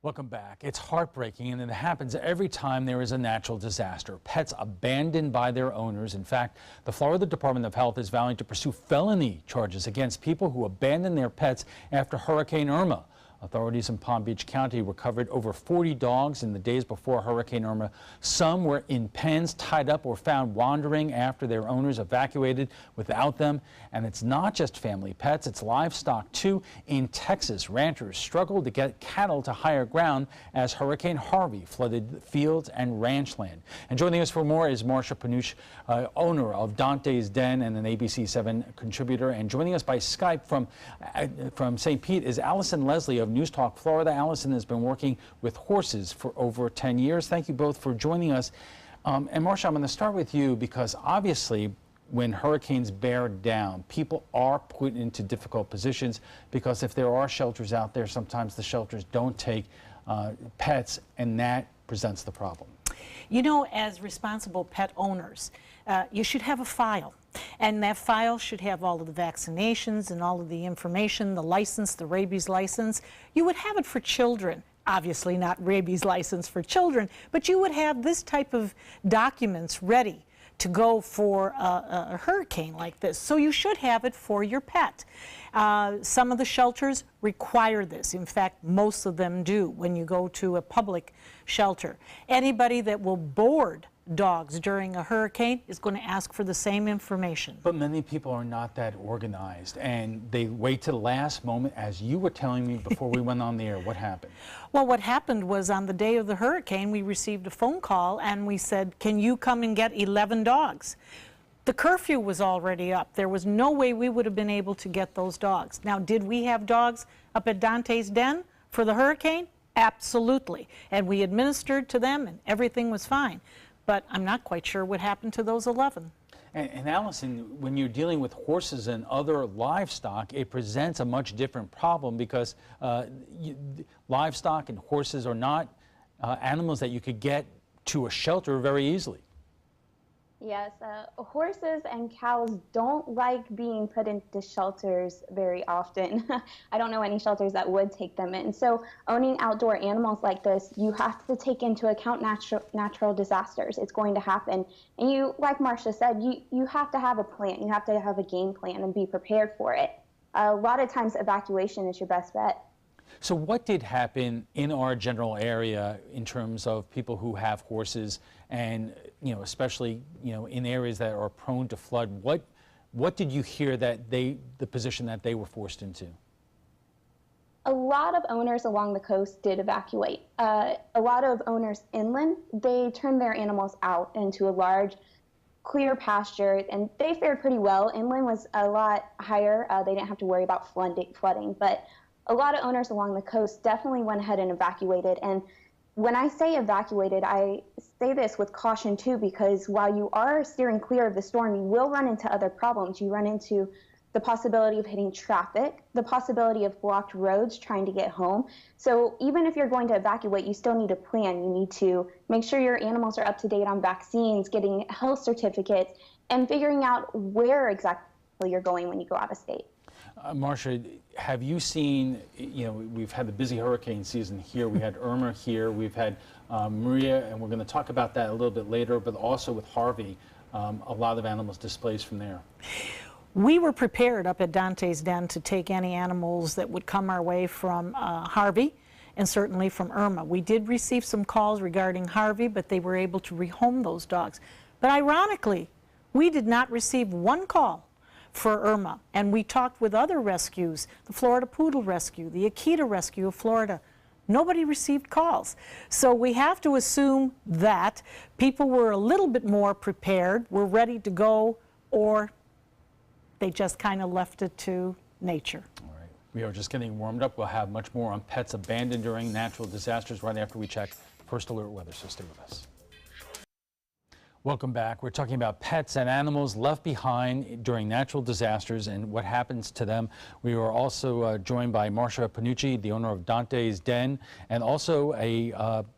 Welcome back. It's heartbreaking, and it happens every time there is a natural disaster. Pets abandoned by their owners. In fact, the Florida Department of Health is vowing to pursue felony charges against people who abandon their pets after Hurricane Irma. Authorities in Palm Beach County recovered over 40 dogs in the days before Hurricane Irma. Some were in pens, tied up, or found wandering after their owners evacuated without them. And it's not just family pets, it's livestock too. In Texas, ranchers struggled to get cattle to higher ground as Hurricane Harvey flooded fields and ranch land. And joining us for more is Marcia Panucci, owner of Dante's Den and an ABC7 contributor. And joining us by Skype from St. Pete is Allison Leslie of News Talk Florida. Allison has been working with horses for over 10 years. Thank you both for joining us. And Marcia, I'm going to start with you because obviously when hurricanes bear down, people are put into difficult positions because if there are shelters out there, sometimes the shelters don't take pets, and that presents the problem. You know, as responsible pet owners, you should have a file. And that file should have all of the vaccinations and all of the information, the license, the rabies license. You would have it for children. Obviously not rabies license for children, but you would have this type of documents ready to go for a hurricane like this. So you should have it for your pet. Some of the shelters require this. In fact, most of them do when you go to a public shelter. Anybody that will board dogs during a hurricane is going to ask for the same information. But many people are not that organized, and they wait to the last moment, as you were telling me before we went on the air. What happened? Well, what happened was on the day of the hurricane, we received a phone call and we said, can you come and get 11 dogs? The curfew was already up. There was no way we would have been able to get those dogs. Now, did we have dogs up at Dante's Den for the hurricane? Absolutely. And we administered to them and everything was fine. But I'm not quite sure what happened to those 11. And Allison, when you're dealing with horses and other livestock, it presents a much different problem because livestock and horses are not animals that you could get to a shelter very easily. Yes, horses and cows don't like being put into shelters very often. I don't know any shelters that would take them in. So owning outdoor animals like this, you have to take into account natural disasters. It's going to happen. And you, like Marcia said, you have to have a plan. You have to have a game plan and be prepared for it. A lot of times evacuation is your best bet. So what did happen in our general area in terms of people who have horses and, you know, especially, you know, in areas that are prone to flood? What did you hear that the position that they were forced into? A lot of owners along the coast did evacuate. A lot of owners inland, they turned their animals out into a large clear pasture, and they fared pretty well. Inland was a lot higher. They didn't have to worry about flooding, but a lot of owners along the coast definitely went ahead and evacuated. And when I say evacuated, I say this with caution too, because while you are steering clear of the storm, you will run into other problems. You run into the possibility of hitting traffic, the possibility of blocked roads trying to get home. So even if you're going to evacuate, you still need a plan. You need to make sure your animals are up to date on vaccines, getting health certificates, and figuring out where exactly you're going when you go out of state. Marcia, have you seen, you know, we've had the busy hurricane season here. We had Irma here. We've had Maria, and we're going to talk about that a little bit later, but also with Harvey, a lot of animals displaced from there. We were prepared up at Dante's Den to take any animals that would come our way from Harvey and certainly from Irma. We did receive some calls regarding Harvey, but they were able to rehome those dogs. But ironically, we did not receive one call for Irma, and we talked with other rescues, the Florida Poodle Rescue, the Akita Rescue of Florida. Nobody received calls. So we have to assume that people were a little bit more prepared, were ready to go, or they just kind of left it to nature. All right. We are just getting warmed up. We'll have much more on pets abandoned during natural disasters right after we check First Alert Weather, so stay with us. Welcome back. We're talking about pets and animals left behind during natural disasters and what happens to them. We are also joined by Marcia Panucci, the owner of Dante's Den, and also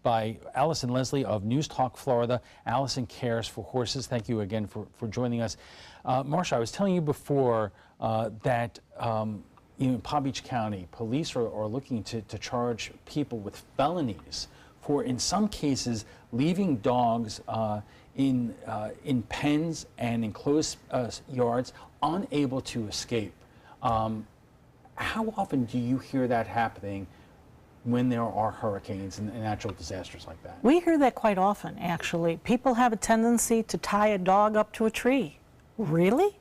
by Allison Leslie of News Talk Florida. Allison cares for horses. Thank you again for joining us. Marcia, I was telling you before that in Palm Beach County, police are looking to charge people with felonies for, in some cases, leaving dogs in pens and enclosed yards, unable to escape. How often do you hear that happening when there are hurricanes and natural disasters like that? We hear that quite often, actually. People have a tendency to tie a dog up to a tree. Really?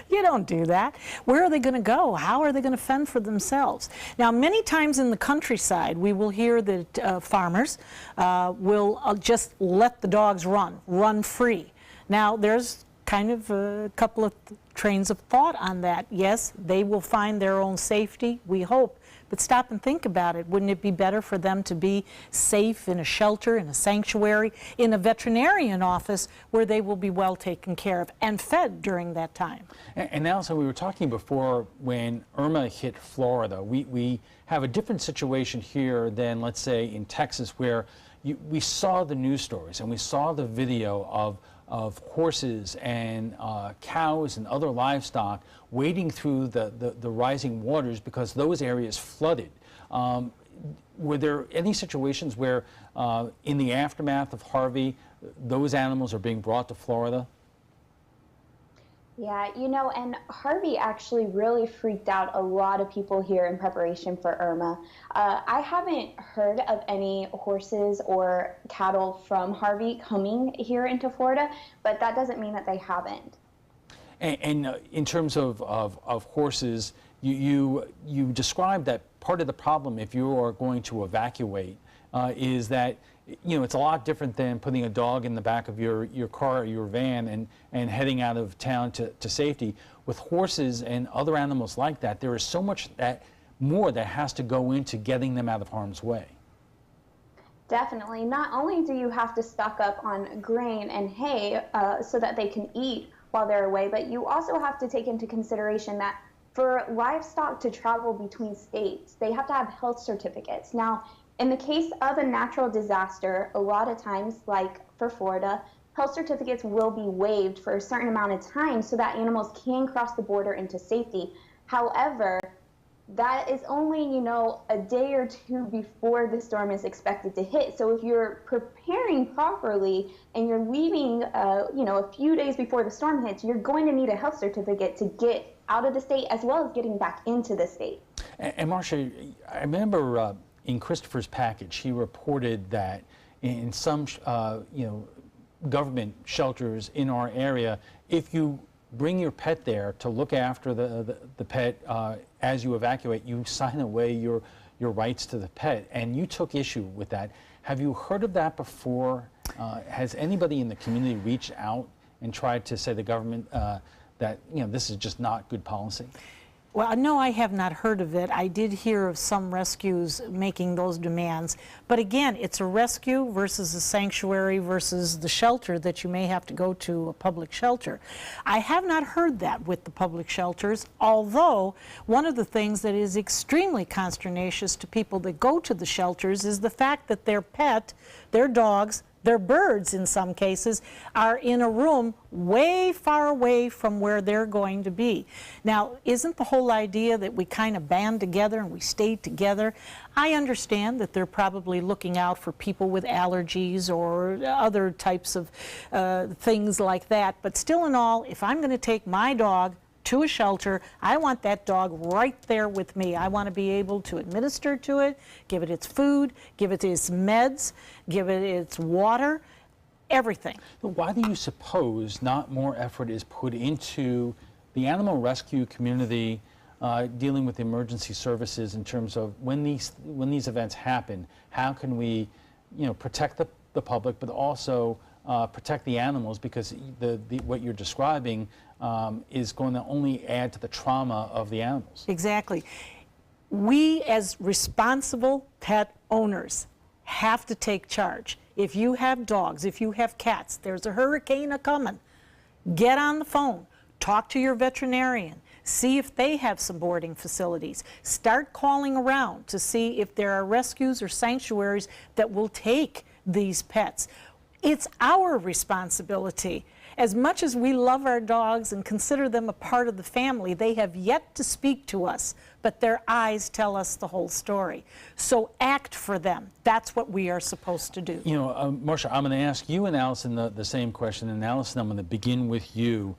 You don't do that. Where are they going to go? How are they going to fend for themselves? Now, many times in the countryside, we will hear that farmers will just let the dogs run free. Now, there's kind of a couple of trains of thought on that. Yes, they will find their own safety, we hope. But stop and think about it. Wouldn't it be better for them to be safe in a shelter, in a sanctuary, in a veterinarian office where they will be well taken care of and fed during that time? And also, we were talking before when Irma hit Florida. We have a different situation here than, let's say, in Texas, where we saw the news stories and we saw the video of horses and cows and other livestock wading through the rising waters because those areas flooded. Were there any situations where, in the aftermath of Harvey, those animals are being brought to Florida? Yeah, and Harvey actually really freaked out a lot of people here in preparation for Irma. I haven't heard of any horses or cattle from Harvey coming here into Florida, but that doesn't mean that they haven't. And in terms of horses, you described that part of the problem, if you are going to evacuate, is that it's a lot different than putting a dog in the back of your car or your van and heading out of town to safety. With horses and other animals like that, there is so much more that has to go into getting them out of harm's way. Definitely. Not only do you have to stock up on grain and hay so that they can eat while they're away, but you also have to take into consideration that for livestock to travel between states, they have to have health certificates. Now, in the case of a natural disaster, a lot of times, like for Florida, health certificates will be waived for a certain amount of time so that animals can cross the border into safety. However, that is only, a day or two before the storm is expected to hit. So if you're preparing properly and you're leaving, a few days before the storm hits, you're going to need a health certificate to get out of the state as well as getting back into the state. And Marcia, I remember in Christopher's package, he reported that in some, government shelters in our area, if you bring your pet there to look after the pet as you evacuate, you sign away your rights to the pet, and you took issue with that. Have you heard of that before? Has anybody in the community reached out and tried to say to the government that this is just not good policy? Well, no, I have not heard of it. I did hear of some rescues making those demands. But again, it's a rescue versus a sanctuary versus the shelter that you may have to go to, a public shelter. I have not heard that with the public shelters, although one of the things that is extremely consternacious to people that go to the shelters is the fact that their pet, their dogs, their birds in some cases, are in a room way far away from where they're going to be. Now, isn't the whole idea that we kind of band together and we stay together? I understand that they're probably looking out for people with allergies or other types of things like that, but still in all, if I'm going to take my dog to a shelter, I want that dog right there with me. I want to be able to administer to it, give it its food, give it its meds, give it its water, everything. Why do you suppose not more effort is put into the animal rescue community dealing with emergency services in terms of when these events happen, how can we protect the public, but also protect the animals, because what you're describing is going to only add to the trauma of the animals. Exactly. We as responsible pet owners have to take charge. If you have dogs, if you have cats, there's a hurricane a-coming, get on the phone, talk to your veterinarian, see if they have some boarding facilities. Start calling around to see if there are rescues or sanctuaries that will take these pets. It's our responsibility as much as we love our dogs and consider them a part of the family, they have yet to speak to us, but their eyes tell us the whole story. So act for them. That's what we are supposed to do. You know, Marcia, I'm going to ask you and Allison the same question. And Allison, I'm going to begin with you.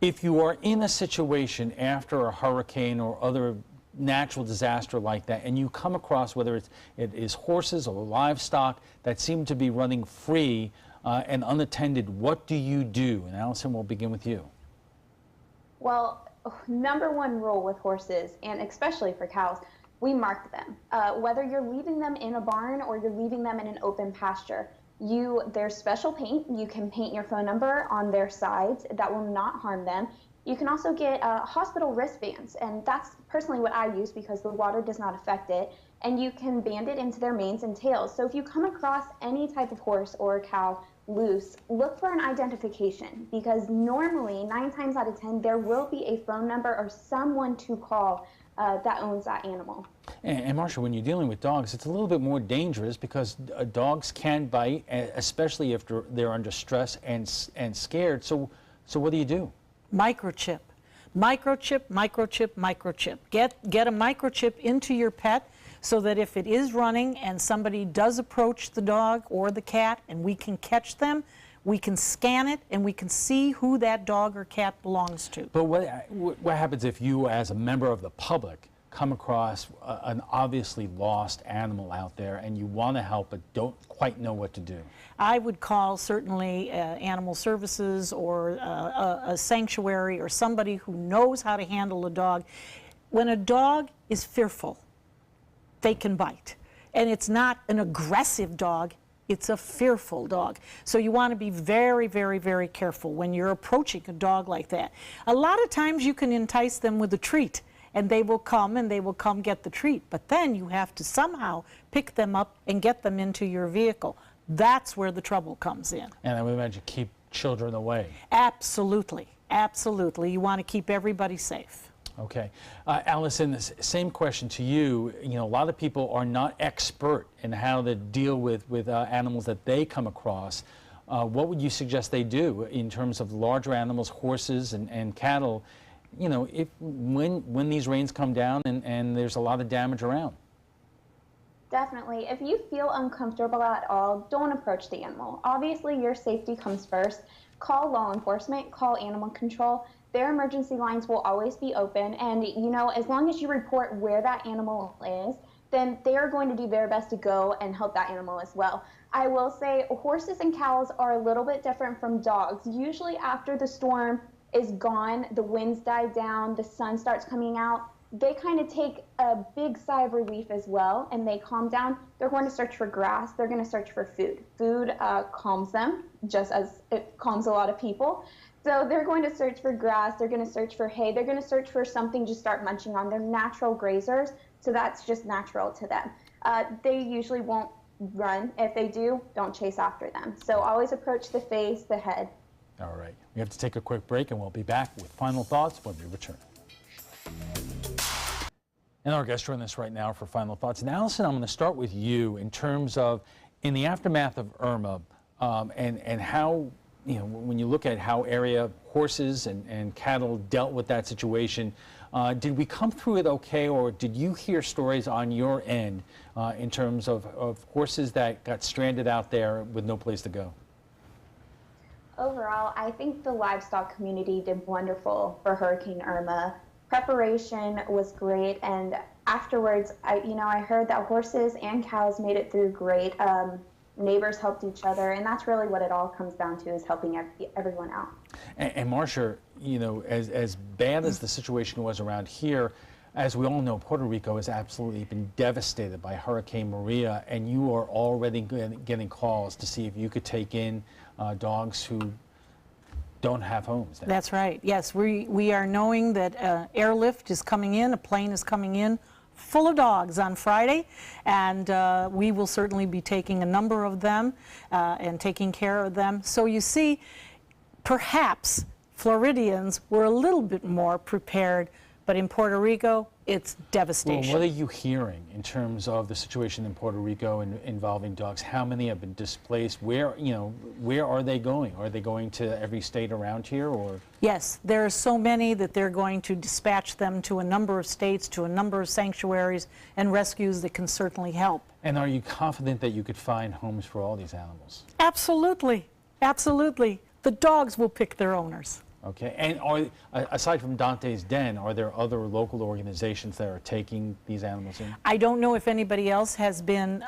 If you are in a situation after a hurricane or other natural disaster like that, and you come across whether it is horses or livestock that seem to be running free and unattended, what do you do? And Allison, we'll begin with you. Well, number one rule with horses, and especially for cows, we mark them. Whether you're leaving them in a barn or you're leaving them in an open pasture, there's special paint. You can paint your phone number on their sides. That will not harm them. You can also get hospital wristbands, and that's personally what I use because the water does not affect it. And you can band it into their manes and tails. So if you come across any type of horse or cow loose, look for an identification, because normally 9 times out of 10 there will be a phone number or someone to call that owns that animal. And Marcia, when you're dealing with dogs, it's a little bit more dangerous because dogs can bite, especially if they're under stress and scared. So what do you do? Microchip. Microchip, microchip, microchip. Get a microchip into your pet so that if it is running and somebody does approach the dog or the cat and we can catch them, we can scan it and we can see who that dog or cat belongs to. But what happens if you, as a member of the public, come across an obviously lost animal out there and you want to help but don't quite know what to do? I would call certainly animal services or a sanctuary or somebody who knows how to handle a dog. When a dog is fearful, they can bite. And it's not an aggressive dog, it's a fearful dog. So you want to be very, very, very careful when you're approaching a dog like that. A lot of times you can entice them with a treat, and they will come get the treat. But then you have to somehow pick them up and get them into your vehicle. That's where the trouble comes in. And I would imagine keep children away. Absolutely, absolutely. You want to keep everybody safe. Okay. Allison, the same question to you. You know, a lot of people are not expert in how to deal with animals that they come across. What would you suggest they do in terms of larger animals, horses and cattle, you know, when these rains come down and there's a lot of damage around? Definitely. If you feel uncomfortable at all, don't approach the animal. Obviously, your safety comes first. Call law enforcement, call animal control. Their emergency lines will always be open, and you know, as long as you report where that animal is, then they are going to do their best to go and help that animal as well. I will say horses and cows are a little bit different from dogs. Usually after the storm is gone, the winds die down, the sun starts coming out, they kind of take a big sigh of relief as well, and they calm down. They're going to search for grass. They're going to search for food. Food calms them, just as it calms a lot of people. So they're going to search for grass, they're going to search for hay, they're going to search for something to start munching on. They're natural grazers, so that's just natural to them. They usually won't run. If they do, don't chase after them. So always approach the face, the head. All right. We have to take a quick break, and we'll be back with final thoughts when we return. And our guests join us right now for final thoughts. And Allison, I'm going to start with you in terms of, in the aftermath of Irma, and how, you know, when you look at how area horses and cattle dealt with that situation, did we come through it okay, or did you hear stories on your end in terms of horses that got stranded out there with no place to go? Overall, I think the livestock community did wonderful for Hurricane Irma. Preparation was great, and afterwards, I heard that horses and cows made it through great. Neighbors helped each other, and that's really what it all comes down to, is helping everyone out. And Marcia, you know, as bad as the situation was around here, as we all know, Puerto Rico has absolutely been devastated by Hurricane Maria, and you are already getting calls to see if you could take in dogs who don't have homes. That's right. Yes, we are knowing that airlift is coming in, a plane is coming in full of dogs on Friday, and we will certainly be taking a number of them and taking care of them. So you see, perhaps Floridians were a little bit more prepared, but in Puerto Rico, it's devastation. Well, what are you hearing in terms of the situation in Puerto Rico involving dogs? How many have been displaced? Where are they going? Are they going to every state around here, or? Yes, there are so many that they're going to dispatch them to a number of states, to a number of sanctuaries and rescues that can certainly help. And are you confident that you could find homes for all these animals? Absolutely, absolutely. The dogs will pick their owners. Okay, and aside from Dante's Den, are there other local organizations that are taking these animals in? I don't know if anybody else has been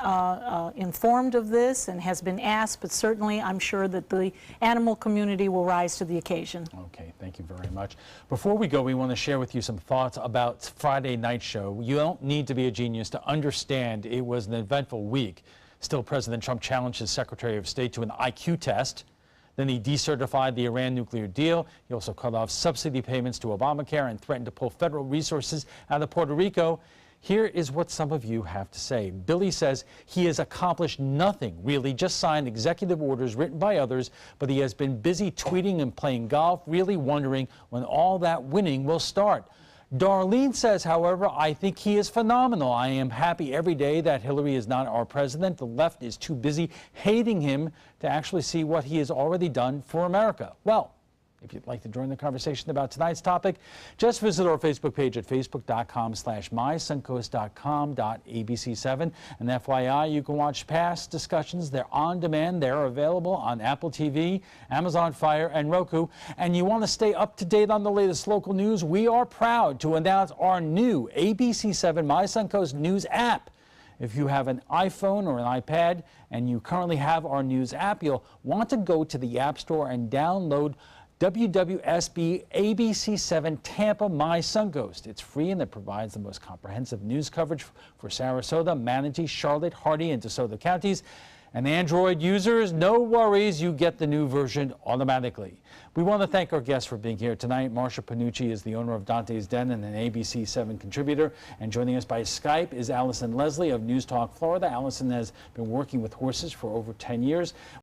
informed of this and has been asked, but certainly I'm sure that the animal community will rise to the occasion. Okay, thank you very much. Before we go, we want to share with you some thoughts about Friday night show. You don't need to be a genius to understand it was an eventful week. Still, President Trump challenged his Secretary of State to an IQ test. Then he decertified the Iran nuclear deal. He also cut off subsidy payments to Obamacare and threatened to pull federal resources out of Puerto Rico. Here is what some of you have to say. Billy says he has accomplished nothing, really, just signed executive orders written by others, but he has been busy tweeting and playing golf, really wondering when all that winning will start. Darlene says, however, I think he is phenomenal. I am happy every day that Hillary is not our president. The left is too busy hating him to actually see what he has already done for America. Well, if you'd like to join the conversation about tonight's topic, just visit our Facebook page at facebook.com/mysuncoast.com.abc7. And FYI, you can watch past discussions. They're on demand. They're available on Apple TV, Amazon Fire, and Roku. And you want to stay up to date on the latest local news? We are proud to announce our new ABC7 My Suncoast News app. If you have an iPhone or an iPad and you currently have our news app, you'll want to go to the App Store and download WWSB ABC7 Tampa My Suncoast. It's free and it provides the most comprehensive news coverage for Sarasota, Manatee, Charlotte, Hardee, and DeSoto counties. And Android users, no worries, you get the new version automatically. We want to thank our guests for being here tonight. Marsha Panucci is the owner of Dante's Den and an ABC7 contributor. And joining us by Skype is Allison Leslie of News Talk Florida. Allison has been working with horses for over 10 years.